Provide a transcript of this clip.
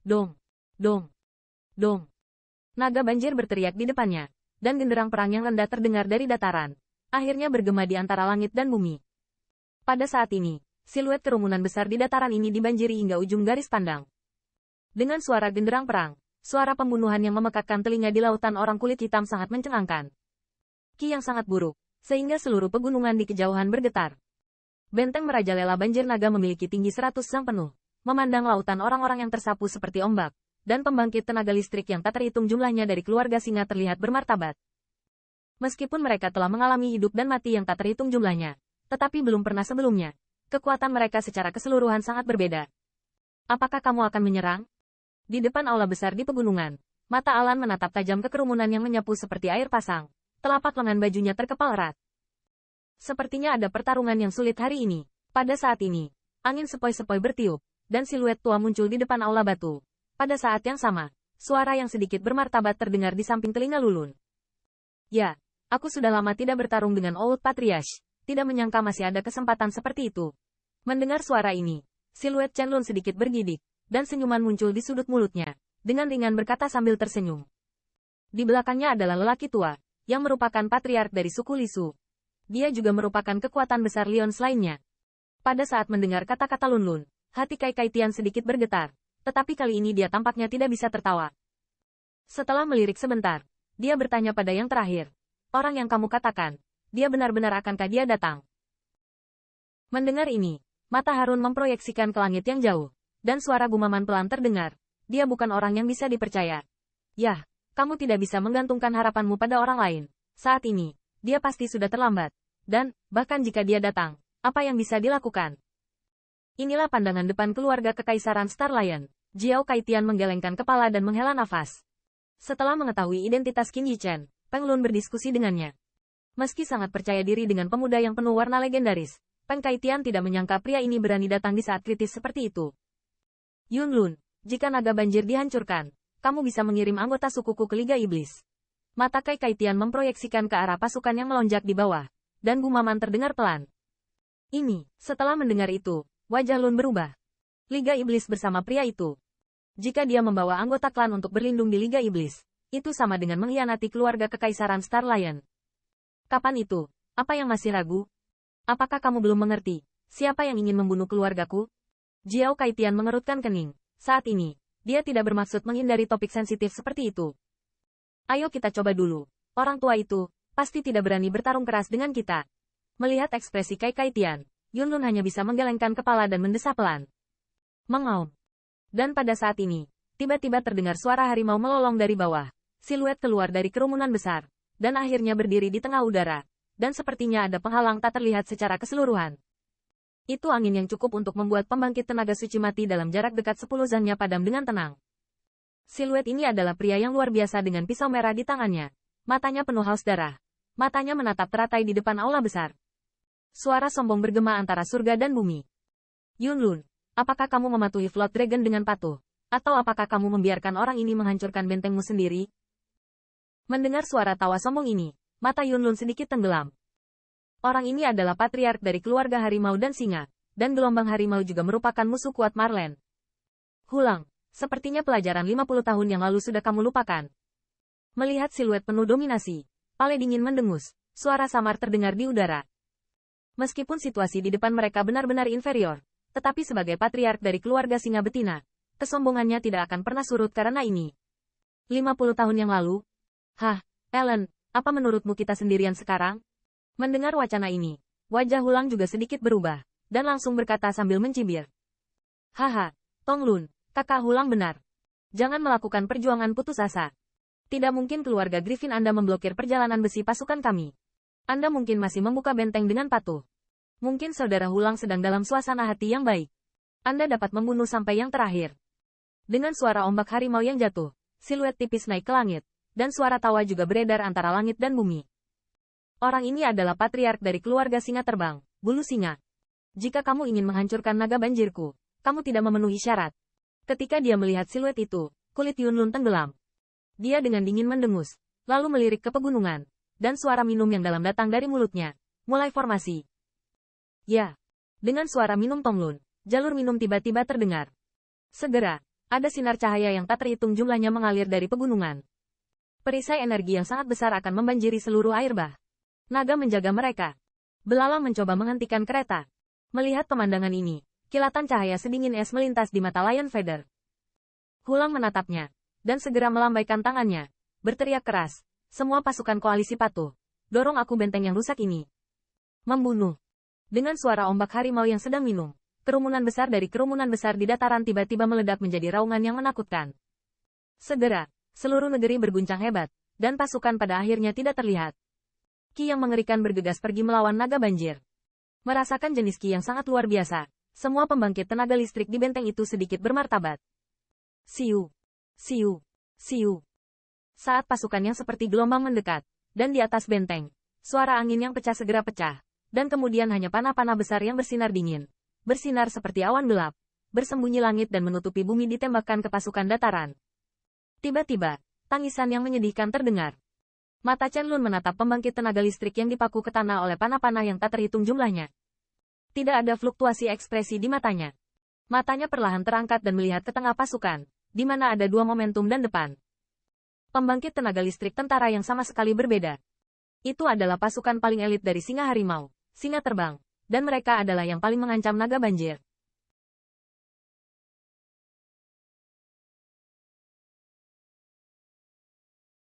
Dong, dong, dong. Naga banjir berteriak di depannya, dan genderang perang yang rendah terdengar dari dataran. Akhirnya bergema di antara langit dan bumi. Pada saat ini, siluet kerumunan besar di dataran ini dibanjiri hingga ujung garis pandang. Dengan suara genderang perang, suara pembunuhan yang memekakkan telinga di lautan orang kulit hitam sangat mencengangkan. Ki yang sangat buruk, sehingga seluruh pegunungan di kejauhan bergetar. Benteng merajalela banjir naga memiliki tinggi 100 sang penuh, memandang lautan orang-orang yang tersapu seperti ombak, dan pembangkit tenaga listrik yang tak terhitung jumlahnya dari keluarga singa terlihat bermartabat. Meskipun mereka telah mengalami hidup dan mati yang tak terhitung jumlahnya, tetapi belum pernah sebelumnya, kekuatan mereka secara keseluruhan sangat berbeda. Apakah kamu akan menyerang? Di depan aula besar di pegunungan, mata Alan menatap tajam ke kerumunan yang menyapu seperti air pasang, telapak lengan bajunya terkepal erat. Sepertinya ada pertarungan yang sulit hari ini. Pada saat ini, angin sepoi-sepoi bertiup, dan siluet tua muncul di depan aula batu. Pada saat yang sama, suara yang sedikit bermartabat terdengar di samping telinga Lulun. Ya, aku sudah lama tidak bertarung dengan Old Patriarch, tidak menyangka masih ada kesempatan seperti itu. Mendengar suara ini, siluet Chen Lun sedikit bergidik, dan senyuman muncul di sudut mulutnya, dengan ringan berkata sambil tersenyum. Di belakangnya adalah lelaki tua, yang merupakan patriark dari suku Lisu. Dia juga merupakan kekuatan besar Lions lainnya. Pada saat mendengar kata-kata Lun Lun, hati Kai Kai Tian sedikit bergetar. Tetapi kali ini dia tampaknya tidak bisa tertawa. Setelah melirik sebentar, dia bertanya pada yang terakhir. Orang yang kamu katakan, dia benar-benar akankah dia datang? Mendengar ini, mata Harun memproyeksikan ke langit yang jauh, dan suara gumaman pelan terdengar. Dia bukan orang yang bisa dipercaya. Yah, kamu tidak bisa menggantungkan harapanmu pada orang lain. Saat ini, dia pasti sudah terlambat. Dan, bahkan jika dia datang, apa yang bisa dilakukan? Inilah pandangan depan keluarga kekaisaran Star Lion. Jiao Kaitian menggelengkan kepala dan menghela nafas. Setelah mengetahui identitas Qin Yichen, Peng Lun berdiskusi dengannya. Meski sangat percaya diri dengan pemuda yang penuh warna legendaris, Peng Kaitian tidak menyangka pria ini berani datang di saat kritis seperti itu. Yun Lun, jika naga banjir dihancurkan, kamu bisa mengirim anggota sukuku ke Liga Iblis. Mata Kai Kaitian memproyeksikan ke arah pasukan yang melonjak di bawah, dan gumaman terdengar pelan. Setelah mendengar itu, wajah Lun berubah. Liga Iblis bersama pria itu. Jika dia membawa anggota klan untuk berlindung di Liga Iblis, itu sama dengan mengkhianati keluarga kekaisaran Star Lion. Kapan itu? Apa yang masih ragu? Apakah kamu belum mengerti? Siapa yang ingin membunuh keluargaku? Jiao Kaitian mengerutkan kening. Saat ini, dia tidak bermaksud menghindari topik sensitif seperti itu. Ayo kita coba dulu. Orang tua itu, pasti tidak berani bertarung keras dengan kita. Melihat ekspresi Kai Kaitian, Yun Lun hanya bisa menggelengkan kepala dan mendesah pelan. Mengaum. Dan pada saat ini, tiba-tiba terdengar suara harimau melolong dari bawah. Siluet keluar dari kerumunan besar, dan akhirnya berdiri di tengah udara. Dan sepertinya ada penghalang tak terlihat secara keseluruhan. Itu angin yang cukup untuk membuat pembangkit tenaga suci mati dalam jarak dekat 10 zannya padam dengan tenang. Siluet ini adalah pria yang luar biasa dengan pisau merah di tangannya. Matanya penuh haus darah. Matanya menatap teratai di depan aula besar. Suara sombong bergema antara surga dan bumi. Yun Lun, apakah kamu mematuhi Flood Dragon dengan patuh? Atau apakah kamu membiarkan orang ini menghancurkan bentengmu sendiri? Mendengar suara tawa sombong ini, mata Yun Lun sedikit tenggelam. Orang ini adalah patriark dari keluarga harimau dan singa, dan gelombang harimau juga merupakan musuh kuat Marlen. Hulang, sepertinya pelajaran 50 tahun yang lalu sudah kamu lupakan. Melihat siluet penuh dominasi, Pale dingin mendengus, suara samar terdengar di udara. Meskipun situasi di depan mereka benar-benar inferior, tetapi sebagai patriark dari keluarga singa betina, kesombongannya tidak akan pernah surut karena ini. 50 tahun yang lalu? Hah, Ellen, apa menurutmu kita sendirian sekarang? Mendengar wacana ini, wajah Hulang juga sedikit berubah, dan langsung berkata sambil mencibir. Haha, Tong Lun, kakak Hulang benar. Jangan melakukan perjuangan putus asa. Tidak mungkin keluarga Griffin Anda memblokir perjalanan besi pasukan kami. Anda mungkin masih membuka benteng dengan patuh. Mungkin saudara Hulang sedang dalam suasana hati yang baik. Anda dapat membunuh sampai yang terakhir. Dengan suara ombak harimau yang jatuh, siluet tipis naik ke langit, dan suara tawa juga beredar antara langit dan bumi. Orang ini adalah patriark dari keluarga singa terbang, bulu singa. Jika kamu ingin menghancurkan naga banjirku, kamu tidak memenuhi syarat. Ketika dia melihat siluet itu, kulit Yun Lun tenggelam. Dia dengan dingin mendengus, lalu melirik ke pegunungan. Dan suara minum yang dalam datang dari mulutnya. Mulai formasi. Ya. Dengan suara minum Tong Lun, jalur minum tiba-tiba terdengar. Segera, Ada sinar cahaya yang tak terhitung jumlahnya mengalir dari pegunungan. Perisai energi yang sangat besar akan membanjiri seluruh air bah. Naga menjaga mereka. Belalang mencoba menghentikan kereta. Melihat pemandangan ini, kilatan cahaya sedingin es melintas di mata Lion Feather. Hulang menatapnya, dan segera melambaikan tangannya, berteriak keras, semua pasukan koalisi patuh, dorong aku benteng yang rusak ini. Membunuh. Dengan suara ombak harimau yang sedang minum, kerumunan besar dari kerumunan besar di dataran tiba-tiba meledak menjadi raungan yang menakutkan. Segera, seluruh negeri berguncang hebat, dan pasukan pada akhirnya tidak terlihat. Ki yang mengerikan bergegas pergi melawan naga banjir. Merasakan jenis ki yang sangat luar biasa, semua pembangkit tenaga listrik di benteng itu sedikit bermartabat. Siu, siu, siu. Saat pasukan yang seperti gelombang mendekat, dan di atas benteng, suara angin yang pecah segera pecah, dan kemudian hanya panah-panah besar yang bersinar dingin. Bersinar seperti awan gelap, bersembunyi langit dan menutupi bumi ditembakkan ke pasukan dataran. Tiba-tiba, tangisan yang menyedihkan terdengar. Mata Chen Lun menatap pembangkit tenaga listrik yang dipaku ke tanah oleh panah-panah yang tak terhitung jumlahnya. Tidak ada fluktuasi ekspresi di matanya. Matanya perlahan terangkat dan melihat ke tengah pasukan, di mana ada dua momentum dan depan. Pembangkit tenaga listrik tentara yang sama sekali berbeda. Itu adalah pasukan paling elit dari singa harimau, singa terbang. Dan mereka adalah yang paling mengancam naga banjir.